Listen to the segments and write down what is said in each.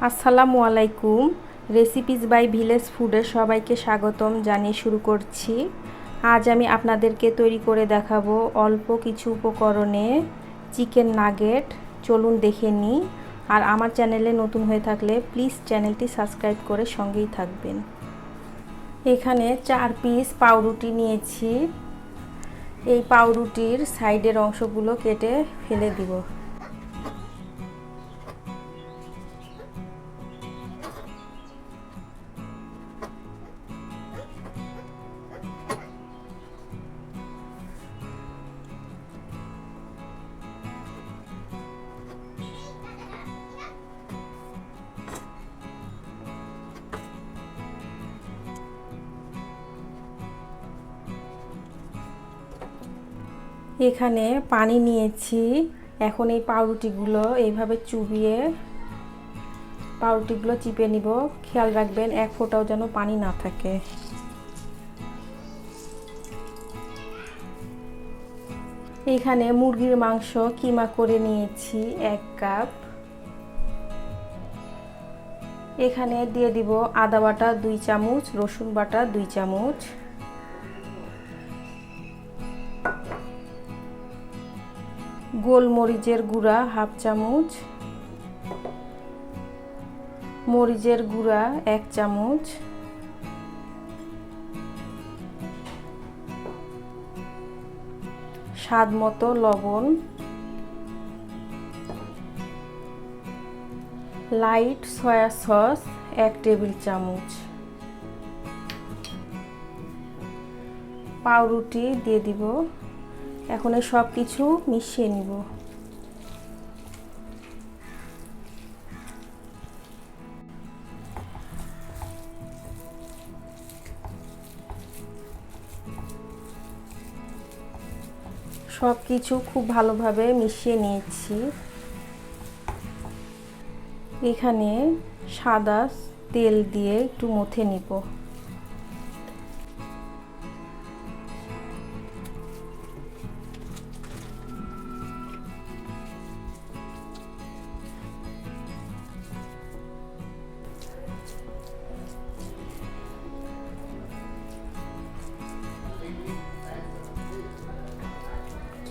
আসসালামু আলাইকুম। Recipes by village ফুডে সবাইকে স্বাগতম জানিয়ে শুরু করছি। আজ আমি আপনাদেরকে তৈরি করে দেখাবো অল্প কিছু উপকরণে চিকেন নাগেট। চলুন দেখে নিই। আর আমার চ্যানেলে নতুন হয়ে থাকলে প্লিজ চ্যানেলটি সাবস্ক্রাইব করে সঙ্গেই থাকবেন। এখানে 4 পিস পাউরুটি নিয়েছি। এই পাউরুটির সাইডের অংশগুলো কেটে ফেলে দিব। এখানে পানি নিয়েছি। এখন এই পাউরুটিগুলো এইভাবে চুবিয়ে পাউরুটিগুলো চিপে নিব। খেয়াল রাখবেন এক ফোঁটাও যেন পানি না থাকে। এখানে মুরগির মাংস কিমা করে নিয়েছি 1 কাপ। এখানে দিয়ে দিব আদা বাটা 2 চামচ, রসুন বাটা 2 চামচ, গোলমরিচের গুঁড়া 1/2 চামচ, মরিচের গুঁড়া 1 চামচ, স্বাদ মতো লবণ, লাইট সয়া সস 1 টেবিল চামচ, পাউরুটি দিয়ে দিব। এখন এই সব কিছু মিশিয়ে নিব। সব কিছু খুব ভালোভাবে মিশিয়ে নিয়েছি। এখানে সাদা তেল দিয়ে একটু মথে নিব।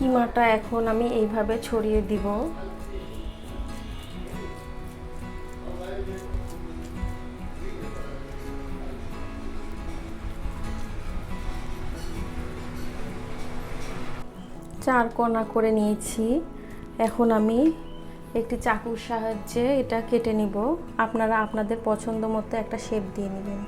কিমাটা এখন আমি এইভাবে ছড়িয়ে দিব। চার কোনা করে নিয়েছি। এখন আমি একটি চাকুর সাহায্যে এটা কেটে নিব। আপনারা আপনাদের পছন্দ মতো একটা শেপ দিয়ে নেবেন।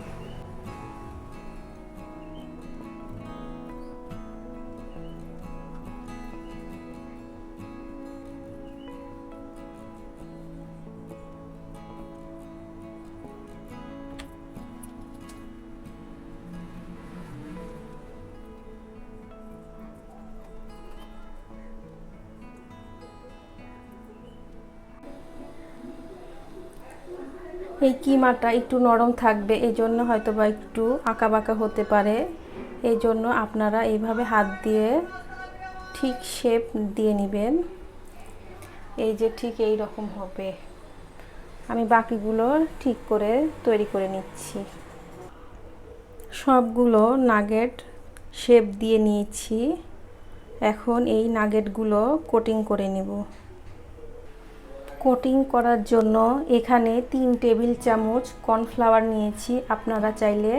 এই কিমাটা একটু নরম থাকবে, এই জন্য হয়তো বা একটু আঁকাবাঁকা হতে পারে। এই জন্য আপনারা এইভাবে হাত দিয়ে ঠিক শেপ দিয়ে নেবেন। এই যে ঠিক এই রকম হবে। আমি বাকিগুলো ঠিক করে তৈরি করে নিচ্ছি। সবগুলো নাগেট শেপ দিয়ে নিয়েছি। এখন এই নাগেটগুলো কোটিং করে নেব। কোটিং করার জন্য এখানে 3 টেবিল চামচ কর্নফ্লাওয়ার নিয়েছি। আপনারা চাইলে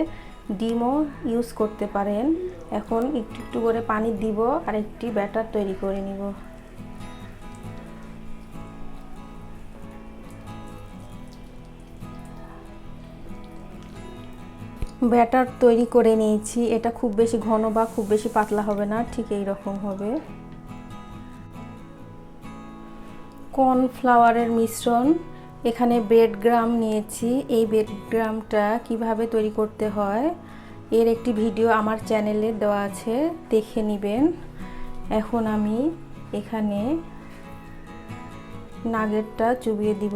ডিমও ইউজ করতে পারেন। এখন একটু একটু করে পানি দিব আর একটি ব্যাটার তৈরি করে নিব। ব্যাটার তৈরি করে নিয়েছি। এটা খুব বেশি ঘন বা খুব বেশি পাতলা হবে না, ঠিক এই রকম হবে। কর্নফ্লাওয়ারের মিশ্রণ, এখানে ব্রেড গ্রাম নিয়েছি। এই ব্রেড গ্রামটা কিভাবে তৈরি করতে হয় এর একটি ভিডিও আমার চ্যানেলে দেওয়া আছে, দেখে নেবেন। এখন আমি এখানে নাগেটটা চুবিয়ে দিব।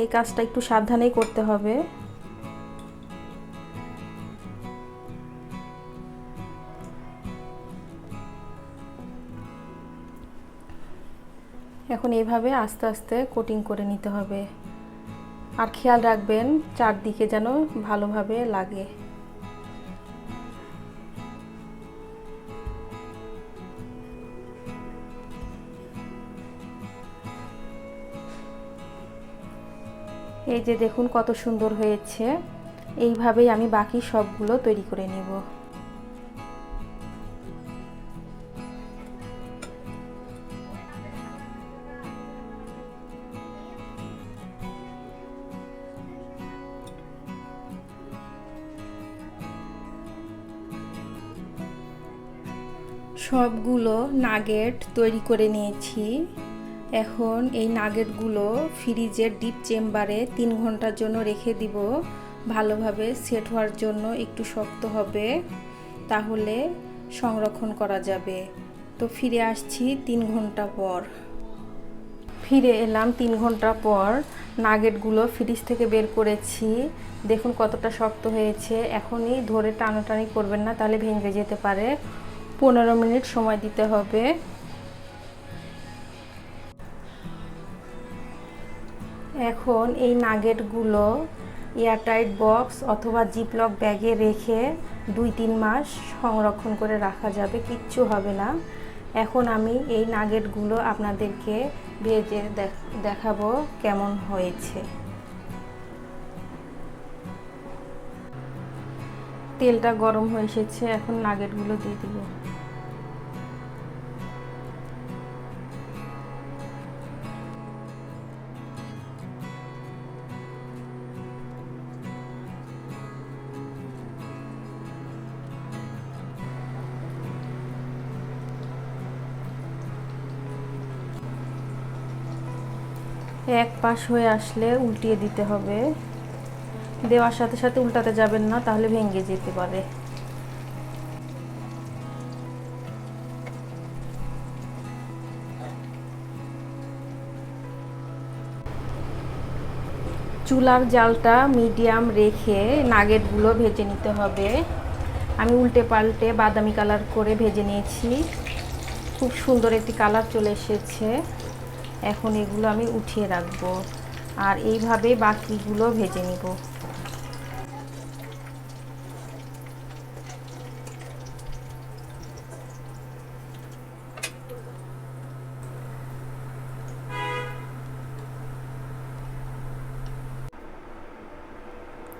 এই কাজটা একটু সাবধানেই করতে হবে। এখন এইভাবে আস্তে আস্তে কোটিং করে নিতে হবে। আর খেয়াল রাখবেন চারদিকে যেন ভালোভাবে লাগে। এই যে দেখুন কত সুন্দর হয়েছে। এইভাবেই আমি বাকি সবগুলো তৈরি করে নেব। সবগুলো নাগেট তৈরি করে নিয়েছি। এখন এই নাগেটগুলো ফ্রিজের ডিপ চেম্বারে 3 ঘন্টার জন্য রেখে দিব, ভালোভাবে সেট হওয়ার জন্য। একটু শক্ত হবে, তাহলে সংরক্ষণ করা যাবে। তো ফিরে আসছি 3 ঘন্টা পর। ফিরে এলাম 3 ঘন্টা পর। নাগেটগুলো ফ্রিজ থেকে বের করেছি। দেখুন কতটা শক্ত হয়েছে। এখনই ধরে টানাটানি করবেন না, তাহলে ভেঙে যেতে পারে। 15 মিনিট সময় দিতে হবে। এখন এই নাগেটগুলো এয়ারটাইট বক্স অথবা জিপলক ব্যাগে রেখে 2-3 মাস সংরক্ষণ করে রাখা যাবে, কিচ্ছু হবে না। এখন আমি এই নাগেটগুলো আপনাদেরকে ভেজে দেখাবো কেমন হয়েছে। তেলটা গরম হয়ে এসেছে, এখন নাগেটগুলো দিয়ে দিব। এক পাশ হয়ে আসলে উল্টিয়ে দিতে হবে। দেওয়ার সাথে সাথে উল্টাতে যাবেন না, তাহলে ভেঙে যেতে পারে। চুলার জালটা মিডিয়াম রেখে নাগেটগুলো ভেজে নিতে হবে। আমি উল্টে পাল্টে বাদামি কালার করে ভেজে নিয়েছি। খুব সুন্দর একটি কালার চলে এসেছে। এখন এগুলো আমি উঠিয়ে রাখবো, আর এইভাবে বাকিগুলো ভেজে নিব।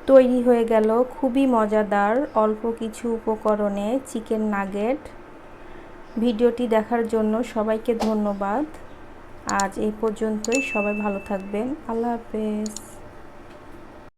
তৈরি হয়ে গেল খুবই মজাদার অল্প কিছু উপকরণে চিকেন নাগেট। ভিডিওটি দেখার জন্য সবাইকে ধন্যবাদ। আজ এই পর্যন্তই। সবাই ভালো থাকবেন। আল্লাহ হাফেজ।